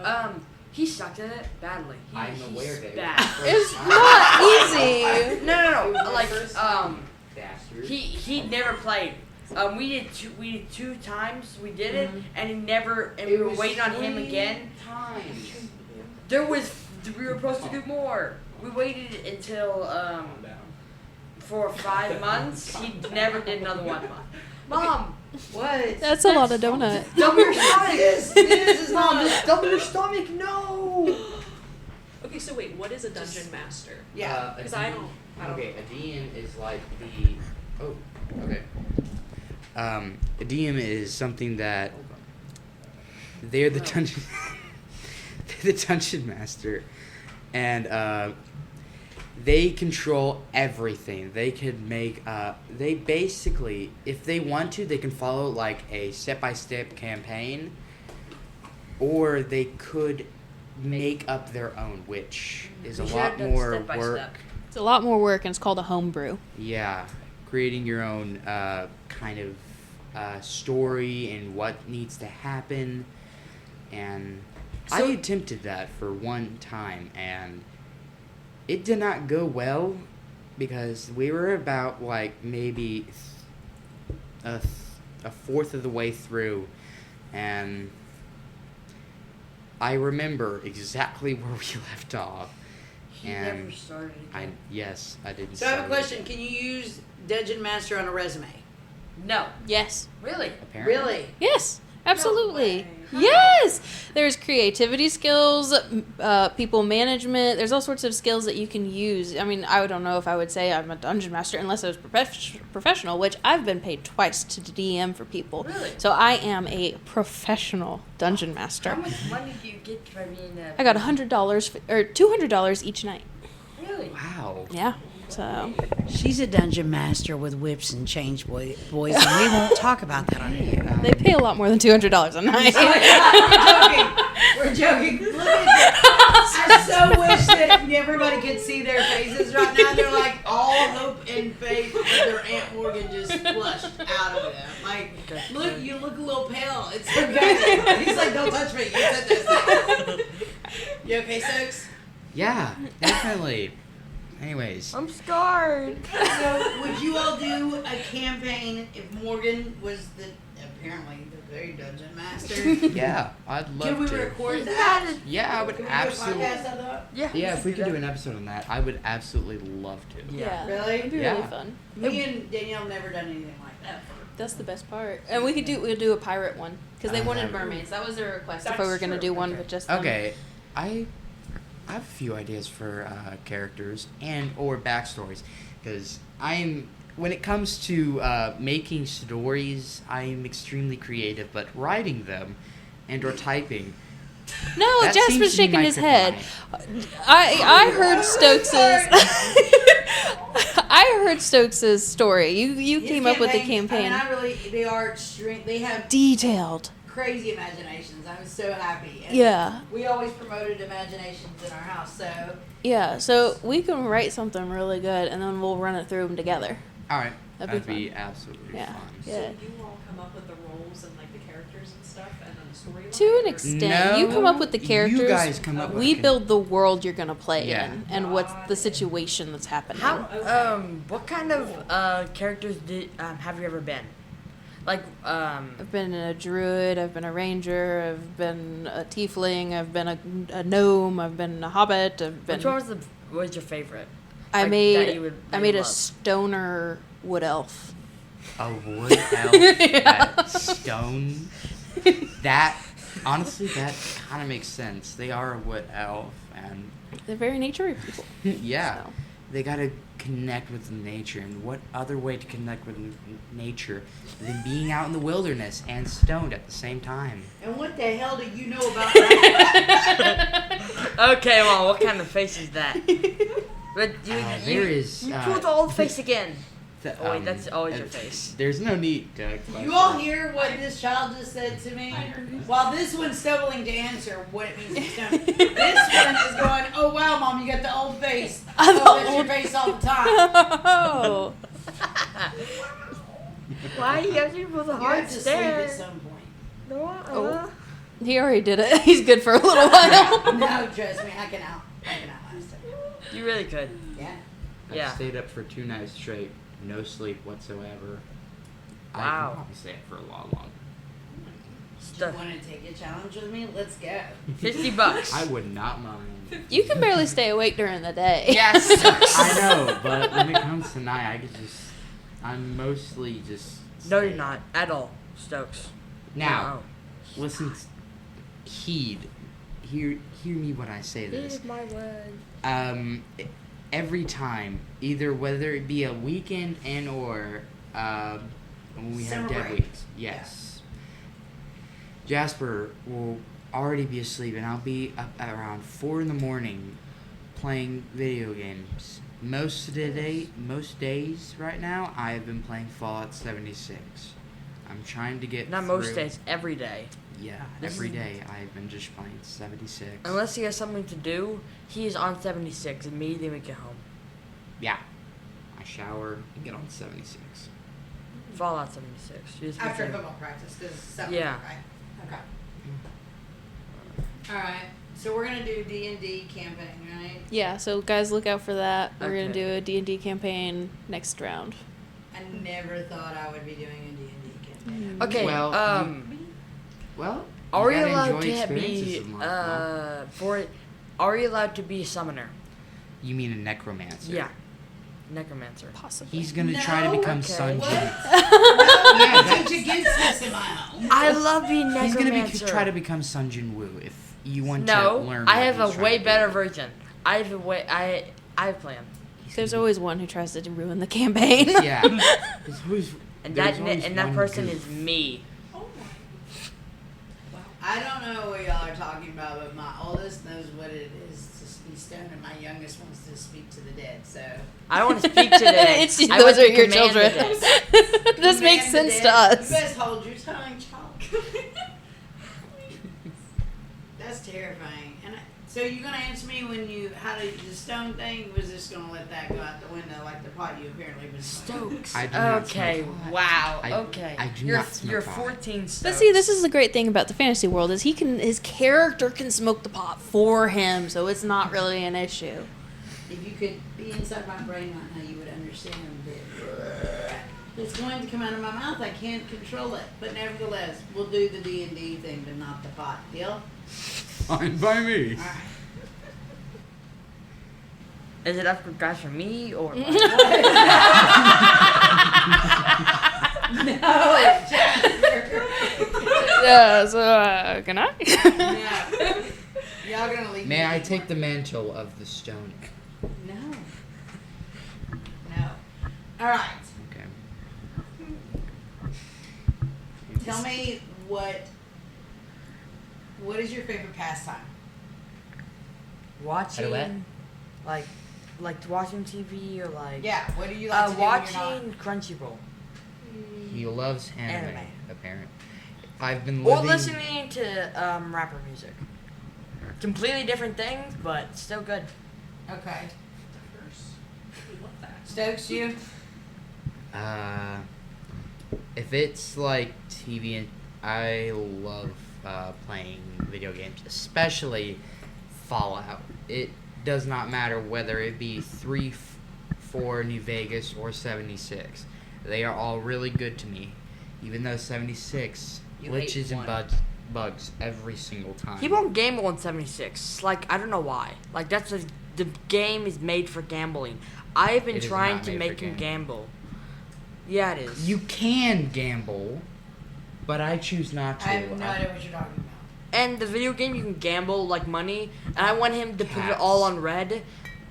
happens. He sucked at it badly. I'm aware that bad. It's not easy. No. Bastard. He never played. We did two times. We did it, and he never. And It we were was waiting on him 3 again. times. We were supposed to do more. We waited until for 5 months. He never did another one. Mom, What? That's a lot of donuts. double your stomach. This is not just double your stomach, no! Okay, so wait, what is a dungeon master? Yeah. Because I don't. Okay, a DM is like the. Oh, okay. A DM is something that they're the dungeon. They're the dungeon master, and they control everything. They could make. They basically, if they want to, they can follow a step-by-step campaign, or they could make up their own, which is a We lot should've done more step by work. step. It's a lot more work, and it's called a homebrew. Yeah, creating your own kind of story and what needs to happen. And I attempted that for one time, and it did not go well because we were about maybe a fourth of the way through, and I remember exactly where we left off. He And never started again. Yes, I didn't. So I have a start it. question. Can you use Dungeon Master on a resume? No, Yes. really. Apparently. Really? Yes. Absolutely. way. Yes. There's creativity skills, people management. There's all sorts of skills that you can use. I mean, I don't know if I would say I'm a dungeon master unless I was professional, which I've been paid twice to DM for people. Really? So I am a professional dungeon master. How much money do you get by being a... I got $100 or $200 each night. Really? Wow. Yeah. So She's a dungeon master with whips and change boys, and we won't talk about that on here. they pay a lot more than $200 a night. We're joking. Look at this. I so wish that everybody could see their faces right now. They're like all hope and faith that their Aunt Morgan just flushed out of them. Look, you look a little pale. It's okay. He's like, don't touch me. You said this. You okay, Stokes? Yeah, definitely. Anyways, I'm scarred. So, would you all do a campaign if Morgan was apparently the very dungeon master? yeah, I'd love Can we to. record that? Yeah, I would Can we absolutely. do a podcast of that? Yeah, if we could do an episode on that, I would absolutely love to. Yeah. Really? It'd be Yeah. really fun. Me and Danielle have never done anything like that. That's the best part. And we'll do a pirate one because they wanted mermaids. That was their request. If we were going to do one with just them. Okay, I have a few ideas for characters or backstories, because when it comes to making stories, I'm extremely creative, but writing them or typing. No, that Jasper's seems to be shaking my his head. kryptonite. I heard Stokes's. I heard Stokes's story. You His came up with the campaigns, campaign. I mean, they are extreme. They have Detailed. crazy imaginations. I'm so happy. And Yeah. We always promoted imaginations in our house, so Yeah, so we can write something really good, and then we'll run it through them together. All right, That'd that'd be be absolutely Yeah. fun. Yeah. So you all come up with the roles and the characters and stuff, and then the To an extent, No, you come up with the characters. You guys come up with We build the world you're gonna play Yeah. in, and what's the situation that's happening. What kind of characters have you ever been? Like, I've been a druid. I've been a ranger. I've been a tiefling. I've been a gnome. I've been a hobbit. I've been. which one was your favorite? I Like, made. that you would I made a love? stoner wood elf. A wood elf, that stone. That, honestly, that kind of makes sense. They are a wood elf, and They're very naturey people. yeah, So. they gotta connect with nature. And what other way to connect with nature than being out in the wilderness and stoned at the same time? And what the hell do you know about that? Okay, well, what kind of face is that? But you pulled the old face again. Oh, wait, that's always your face. There's no need to. You all hear what this child just said to me? While this one's stumbling to answer what it means to stone, this one is going, "Oh wow, Mom, you got the old face. Oh, that's your face all the time." Oh. Why you have to put the You hard have to sleep stare? at some point. Oh. He already did it. He's good for a little while. No, trust me, I can outlast it. You really could. Yeah. Yeah. I stayed up for 2 nights straight, no sleep whatsoever. I Wow. can probably stay up for a lot longer. You want to take a challenge with me? Let's go. $50. I would not mind. You can barely stay awake during the day. Yes. I know, but when it comes to night, I'm mostly just. No, you're not at all, Stokes. Now, listen, hear me when I say this. Here's my word. Every time, either whether it be a weekend and or when we have Summer dead break. weeks, yes. Jasper will already be asleep, and I'll be up around 4 a.m. playing video games. Most days right now, I have been playing Fallout 76. I'm trying to get Not through. most days, every day. Yeah, This every is- day I've been just playing 76. Unless he has something to do, he is on 76 immediately when we get home. Yeah, I shower and get on 76. Fallout 76. You just After get there. football practice, because Yeah. right? Okay. All right. So we're gonna do D&D campaign, right? Yeah, so guys, look out for that. We're Okay. gonna do a D&D campaign next round. I never thought I would be doing a D&D campaign. Okay. Well, Well, Are we gotta allowed enjoy to experiences be in life, Mom. Are you allowed to be a summoner? You mean a necromancer? Yeah. Necromancer. Possibly. He's gonna try to No. become Okay. Sun What? Jin. I teach against this in my home. I love being He's necromancer. gonna try to become Sun Jin Woo if you want to No, learn. I what have he's a trying way to better do. version. I have a plan. There's always one who tries to ruin the campaign. Yeah. There's always- And there's that always that one person goof. is me. I don't know what y'all are talking about, but my oldest knows what it is to be stoned, and my youngest wants to speak to the dead. So I don't want to speak to the dead. It's, I those want are to your command the children. dead. This makes Command the sense to dead. us. You best hold your tongue, child. That's terrifying. And so you're gonna answer me when how did the stone thing? Was just gonna let that go out the window like the pot you apparently been smoking? Stokes. I do not Okay. smoke pot. Wow. I- Okay. I do you're not smoke you're pot. 14. Stokes. But see, this is the great thing about the fantasy world is his character can smoke the pot for him, so it's not really an issue. If you could be inside my brain right now, you would understand that it's going to come out of my mouth. I can't control it, but nevertheless, we'll do the D&D thing, but not the pot. Deal? Fine by me. All right. Is it up for guys for me or? No, Jasper. Yeah, so, can I? No. Y'all gonna leave May me I be take more- the mantle of the stone? No. No. All right. Okay. Tell me what is your favorite pastime? Watching, like watching TV or like. Yeah. What do you like to do when watching you're Crunchyroll He loves anime, Anime. apparently. I've been or living... listening to rapper music. Completely different things, but still good. not? Okay. Stokes, you? If it's like TV, and I love playing video games, especially Fallout. It does not matter whether it be 3, 4 New Vegas or 76. They are all really good to me, even though 76 glitches and bugs every single time. He won't gamble on 76. Like, I don't know why. Like, the game is made for gambling. I've been trying to make him gamble. Yeah, it is. You can gamble, but I choose not to. I have no idea what you're talking about. And the video game, you can gamble, like, money. And I want him to put it all on red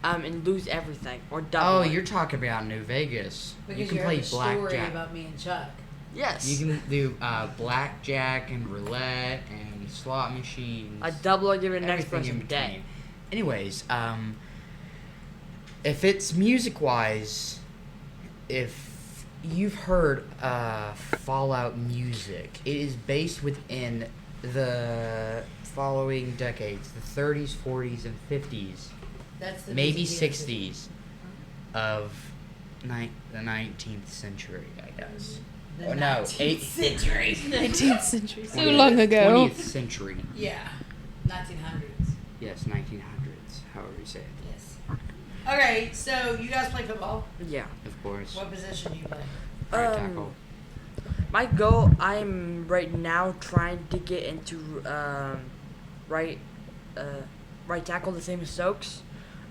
and lose everything. Or double it. You're talking about New Vegas. Because you can you play heard the story blackjack. about me and Chuck. Yes. You can do blackjack and roulette and slot machines. A double or give it the next everything in person day. between. Anyways, if it's music-wise, if you've heard Fallout music, it is based within the following decades, the 30s, 40s, and 50s, That's the maybe music 60s of the 19th century, I guess. The Oh, no, 19th century. 19th century. So long ago. 20th century. Yeah. 1900s. Yes, 1900s, however you say it. Yes. Okay, so you guys play football. Yeah. Of course. What position do you play? Right tackle. My goal, I'm right now trying to get into right tackle, the same as Stokes.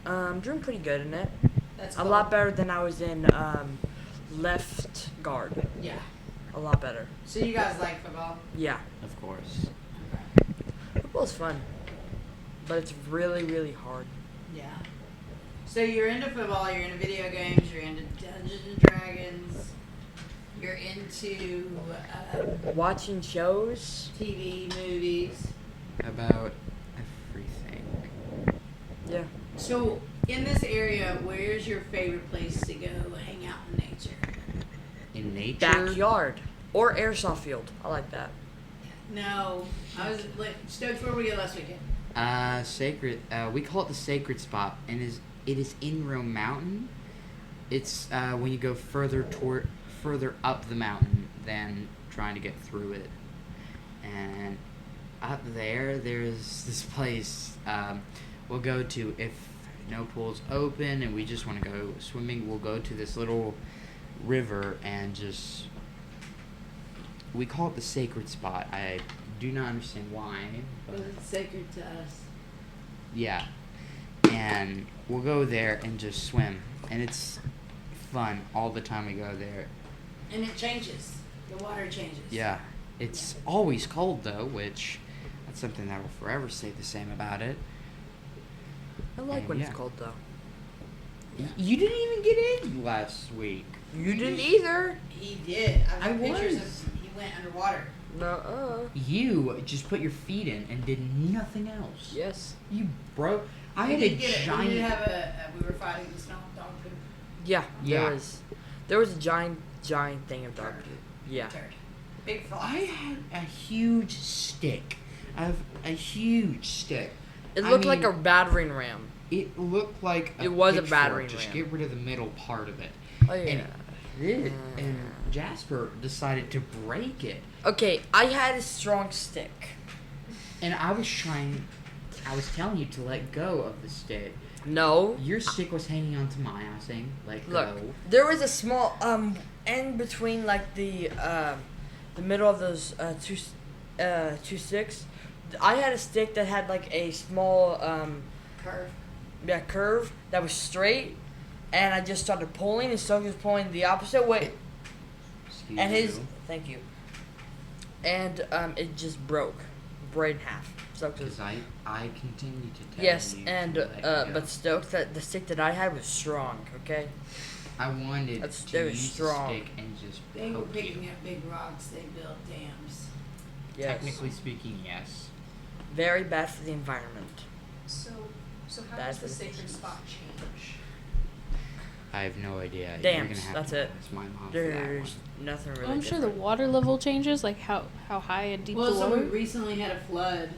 I'm doing pretty good in it. That's A cool. lot better than I was in left guard. Yeah. A lot better. So you guys like football? Yeah. Of course. Okay. Football's fun. But it's really, really hard. Yeah. So you're into football, you're into video games, you're into Dungeons and Dragons, you're into Watching shows. TV, movies. About everything. Yeah. So in this area, where's your favorite place to go hang out in nature? In nature. Backyard. Or airsoft field. I like that. No, I was like Stokes. Where were we last weekend? Sacred. We call it the sacred spot, and it is in Rome Mountain. It's when you go further up the mountain than trying to get through it, and up there's this place we'll go to if no pool's open and we just want to go swimming. We'll go to this little river and just. We call it the sacred spot. I do not understand why. But it's sacred to us. yeah. And we'll go there and just swim. And it's fun all the time we go there. And it changes. The water changes. Yeah. It's always cold, though, which that's something that will forever stay the same about it. I like And when yeah. it's cold though. You didn't even get in last week. You didn't either. He did. I I've got pictures was. of he went underwater. No. You just put your feet in and did nothing else. Yes. You broke. I We had a did get it. We giant. did have we were fighting the dog poop. Yeah. Yeah. There was a giant thing of dog poop. Yeah. Turd. Big frogs. I had a huge stick. A huge stick. It I looked like mean, a battering ram. It looked like It was a pitchfork. battering Just ram. get rid of the middle part of it. Oh yeah. And Jasper decided to break it. Okay, I had a strong stick. And I was telling you to let go of the stick. No. Your stick was hanging onto mine. I was saying, let Look, go. there was a small in between like the middle of those two sticks. I had a stick that had like a small curve that was straight, and I just started pulling, and Stokes was pulling the opposite way. Excuse And his you. thank you. And it just broke in half. Stokes was Because I continue to tell yes, you and to let go. but Stokes the stick that I had was strong. Okay. I wanted That's to very use strong. the stick and just They were poke picking you. up big rocks. They built dams. Yes. Technically speaking, yes. Very bad for the environment. So how That's does the the sacred spot change? I have no idea. You're Dams, gonna have that's to it. ask my mom for that one. There's nothing really. I'm sure the water level changes, like how high and deep Well, the so water. we recently had a flood.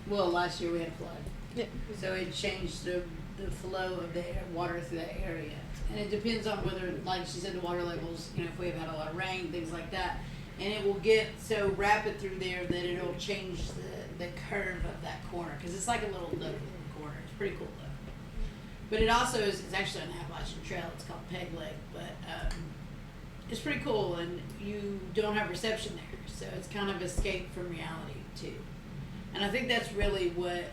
Well, last year we had a flood. Yeah. So it changed the flow of the water through that area. And it depends on whether, like she said, the water levels, if we've had a lot of rain, things like that. and it will get so rapid through there that it'll change the curve of that corner, because it's like a little loop corner. It's pretty cool though. But it also is, it's actually on the Appalachian Trail. It's called Peg Leg, but it's pretty cool, and you don't have reception there, so it's kind of escape from reality too. And I think that's really what,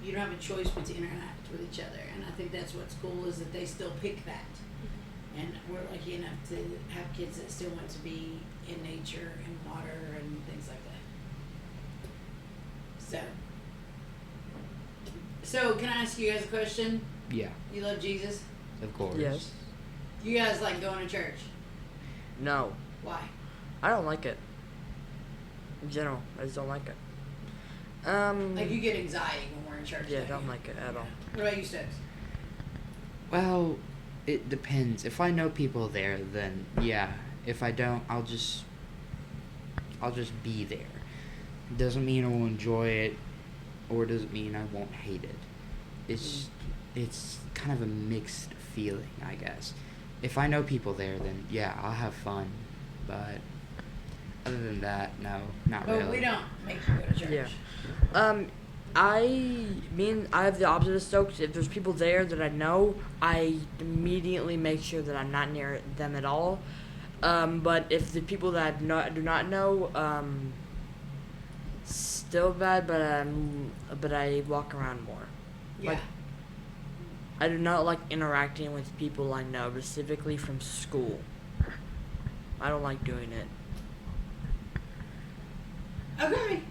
you don't have a choice but to interact with each other, and I think that's what's cool, is that they still pick that. And we're lucky enough to have kids that still want to be in nature and water and things like that. So can I ask you guys a question? Yeah, You love Jesus? of course. Yes. You guys like going to church? No. Why? I don't like it. In general, I just don't like it. Like, you get anxiety when we're in church. Yeah, I don't don't you? like it at all. What about you, Stokes? Well, it depends. If I know people there, then yeah. If I don't, I'll just be there. Doesn't mean I will enjoy it, or doesn't mean I won't hate it. It's kind of a mixed feeling, I guess. If I know people there, then yeah, I'll have fun. But other than that, no, not But really. we don't make you go to church. Yeah. I have the opposite of Stokes. If there's people there that I know, I immediately make sure that I'm not near them at all. But if the people that I do not know, still bad, but I walk around more. Yeah. Like, I do not like interacting with people I know, specifically from school. I don't like doing it. Okay.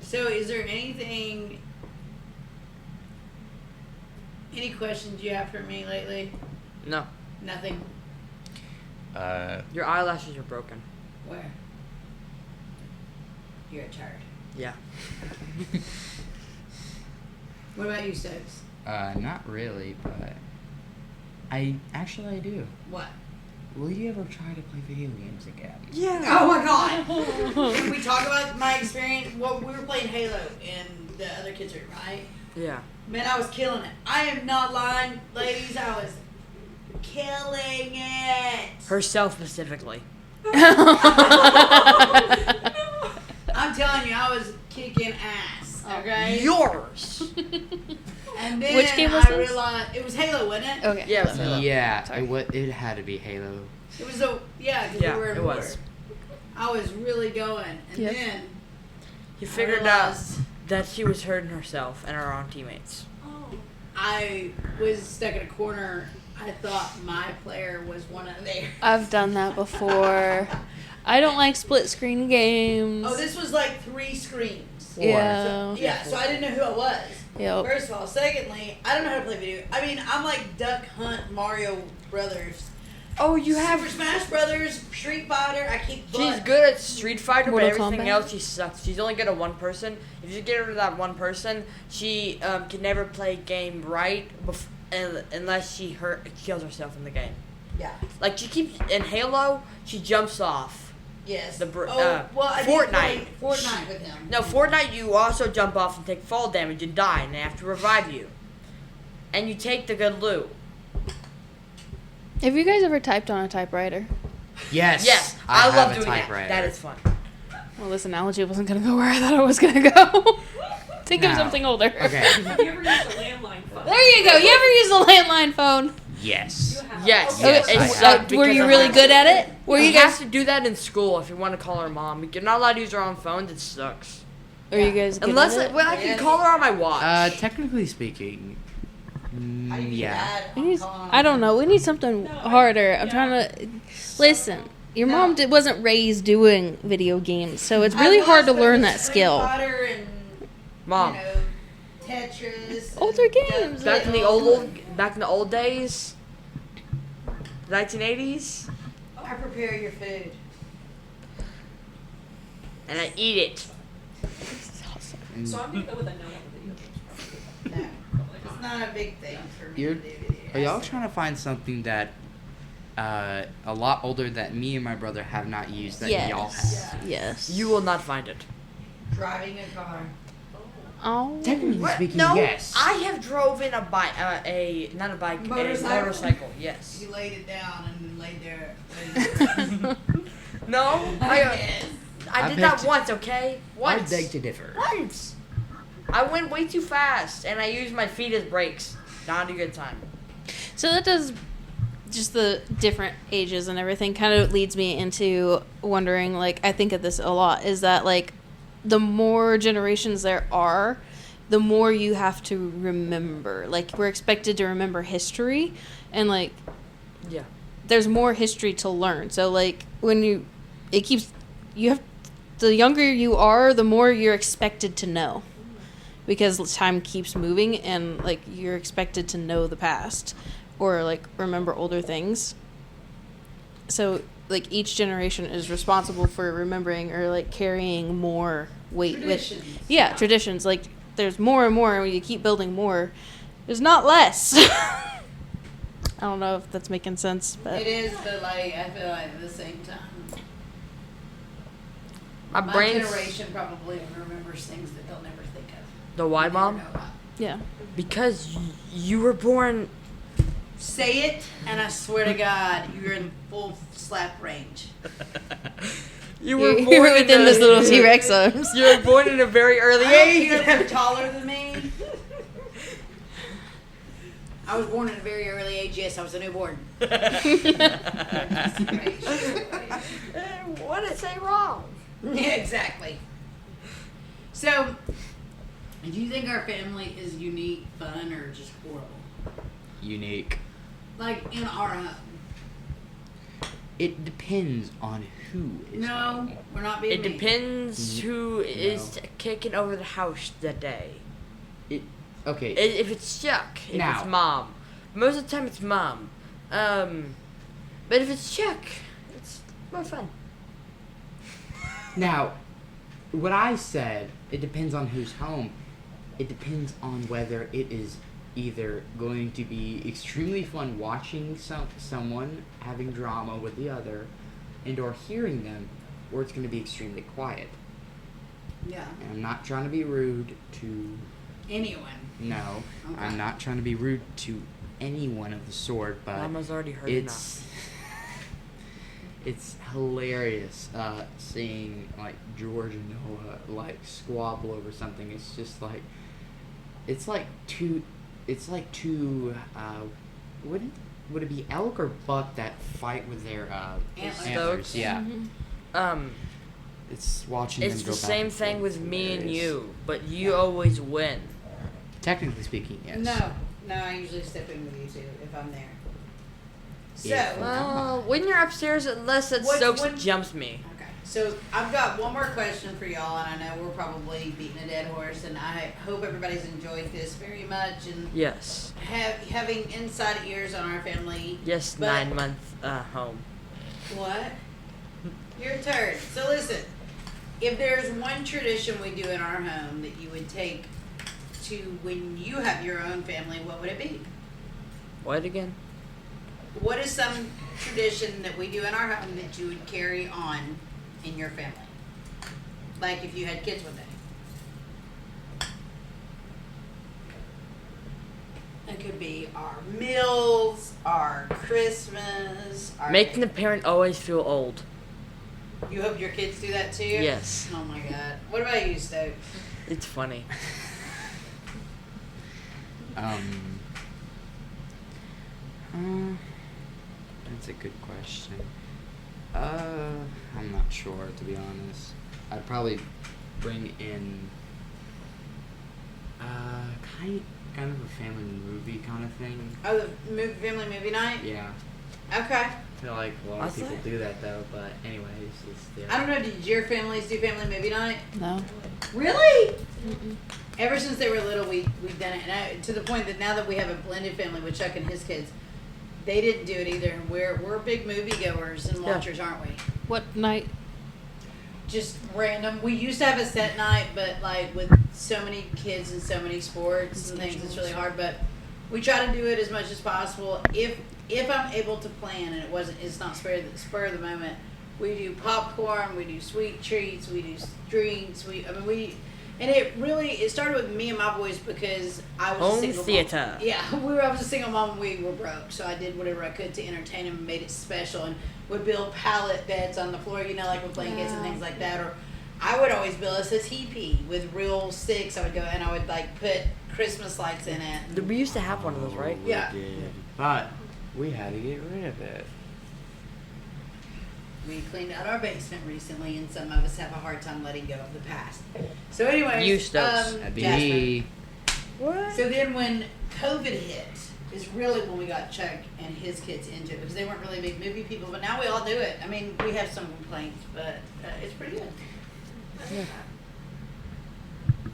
So is there any questions you have for me lately? No. Nothing? Your eyelashes are broken. Where? You're a turd. Yeah. What about you, Stokes? Not really, but I do. What? Will you ever try to play video games again? Yeah. Oh my god! Can we talk about my experience? Well, we were playing Halo in the other kids' room, right? Yeah. Man, I was killing it. I am not lying, ladies. I was killing it. Herself specifically. I'm telling you, I was kicking ass. Okay. Yours. And then Which game was I this? realized it was Halo, wasn't it? Okay. Yeah, it was Halo. Yeah, Sorry. it had to be Halo. It was because Yeah, we were in it war. was. I was really going, and Yep. then He I figured out realized that she was hurting herself and her own teammates. I was stuck in a corner. I thought my player was one of theirs. I've done that before. I don't like split screen games. Oh, this was like 3 screens. Yeah. So I didn't know who I was. Yep. First of all. Secondly, I don't know how to play video. I mean, I'm like Duck Hunt, Mario Brothers. Oh, you Super Smash Brothers, Street Fighter. I keep She's good at Street Fighter, Mortal but everything Kombat? else she sucks. She's only good at one person. If you get rid of that one person, she can never play game right unless she kills herself in the game. Yeah. Like she keeps in Halo, she jumps off. Yes. I Fortnite. did play Fortnite with him. No, Fortnite you also jump off and take fall damage and die, and they have to revive you. And you take the good loot. Have you guys ever typed on a typewriter? Yes. Yes, I love have a doing that. typewriter. That is fun. Well, this analogy wasn't going to go where I thought it was going to go. Think of No. something older. Okay. Have you ever used a landline phone? There you go. You ever used a landline phone? Yes. You have. Yes. Okay, Yes, so I suck were because you of really my- good at it? Were you have guys? to do that in school if you want to call her mom. You're not allowed to use her own phone. It sucks. Were you guys good Unless at it? I can call her on my watch. Technically speaking, How do you yeah. add We need, on- I don't know. We need something harder. I'm trying to listen. Your mom wasn't raised doing video games, so it's really I hard to was, but learn it was that Street skill. Fighter and, Mom, you know, Tetris. Older and games. back in the old days, 1980s, I prepare your food. and I eat it. So I'm gonna go with a no on video games. No, it's not a big thing for me You're- to do video. Are y'all trying to find something that a lot older that me and my brother have not used that y'all have? Yes. Yes. You will not find it. Driving a car. Oh. Technically speaking, No, yes. I have drove in a bike, not a bike, Motorcycle? a motorcycle. Yes. You laid it down and then laid there. No, I I did beg that to- once, okay? Once. I beg to differ. Once. I went way too fast, and I used my feet as brakes. Not a good time. So that does just the different ages and everything kind of leads me into wondering, like, I think of this a lot, is that, like, the more generations there are, the more you have to remember. Like, we're expected to remember history, and, like, Yeah. there's more history to learn. So, like, the younger you are, the more you're expected to know. Because time keeps moving and, like, you're expected to know the past or, like, remember older things. So, like, each generation is responsible for remembering or, like, carrying more weight. Traditions. Traditions. Like, there's more and more, and when you keep building more, there's not less. I don't know if that's making sense, but... It is, but, like, I feel like at the same time, My my brain's generation probably remembers things that they'll never think of. the why, Never Mom? know about. Yeah. Because you were born. Say it, and I swear to God, you're in full slap range. You You're were born within in this a- little T-Rex arms. You were born in a very early I age. you're taller than me. I was born at a very early age. Yes, I was a newborn. What did it say wrong? Yeah, exactly. So, do you think our family is unique, fun, or just horrible? Unique. Like in our home? It depends on who is No, home. we're not being It mean. depends who is kicking over the house that day. Okay. If it's Chuck, if Now. it's Mom. Most of the time it's Mom. But if it's Chuck, it's more fun. Now, what I said, it depends on who's home. It depends on whether it is either going to be extremely fun watching someone having drama with the other and or hearing them, or it's going to be extremely quiet. Yeah. And I'm not trying to be rude to... Anyone. No, Okay. I'm not trying to be rude to anyone of the sort, but Mama's already heard it's enough. it's hilarious seeing like George and Noah like squabble over something. It's just like two would it be elk or buck that fight with their Antlers. antlers? Yeah, it's watching It's them go the back same and thing forth. with me and Hilarious. you, but you always win. Technically speaking, yes. No, I usually step in with you two if I'm there. So, Yeah. Well, when you're upstairs, unless it Stokes jumps me. okay. So I've got one more question for y'all, and I know we're probably beating a dead horse, and I hope everybody's enjoyed this very much and Yes. having inside ears on our family. Yes, But- 9 month home. What? Your turn. So listen, if there's one tradition we do in our home that you would take to when you have your own family, what would it be? What again? What is some tradition that we do in our home that you would carry on in your family? Like if you had kids one day. It could be our meals, our Christmas, our... Making the parent always feel old. You hope your kids do that too? Yes. Oh my God. What about you, Stoke? It's funny. That's a good question. I'm not sure, to be honest. I'd probably bring in kind of a family movie kind of thing. Oh, the family movie night? Yeah. Okay. I feel like a lot of What's people that? do that though, but anyways, it's I don't know, did your families do family movie night? No. Really? Ever since they were little, we've done it. And to the point that now that we have a blended family with Chuck and his kids, they didn't do it either. We're big movie goers and Yeah. watchers, aren't we? What night? Just random. We used to have a set night, but like with so many kids and so many sports and things, it's really hard. But we try to do it as much as possible. If I'm able to plan and it's not spur of the moment, we do popcorn, we do sweet treats, we do drinks. And it started with me and my boys because I was a Home single theater. mom. Yeah, I was a single mom and we were broke. So I did whatever I could to entertain them and made it special and would build pallet beds on the floor, like with blankets and things like that. Or I would always build us a teepee with real sticks. I would go and I would put Christmas lights in it. We used to have one of those, right? Yeah. We did, but we had to get rid of it. We cleaned out our basement recently, and some of us have a hard time letting go of the past. So, anyways, Eustace. That'd be Jasper. me. What? So then, when COVID hit, is really when we got Chuck and his kids into it because they weren't really big movie people, but now we all do it. I mean, we have some complaints, but it's pretty good. Yeah.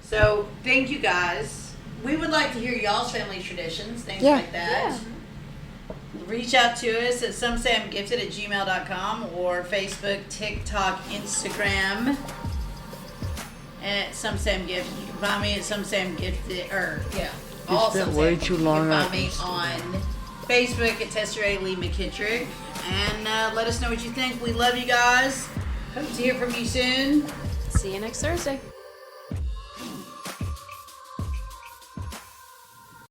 So, thank you guys. We would like to hear y'all's family traditions, things like that. Reach out to us at somesayimgifted@gmail.com or Facebook, TikTok, Instagram at somesayimgifted. You can find me at somesayimgifted, all spent Some way Sam. too long You can on find me on Facebook at Tesserae Lee McKittrick. And let us know what you think. We love you guys. Hope to hear from you soon. See you next Thursday.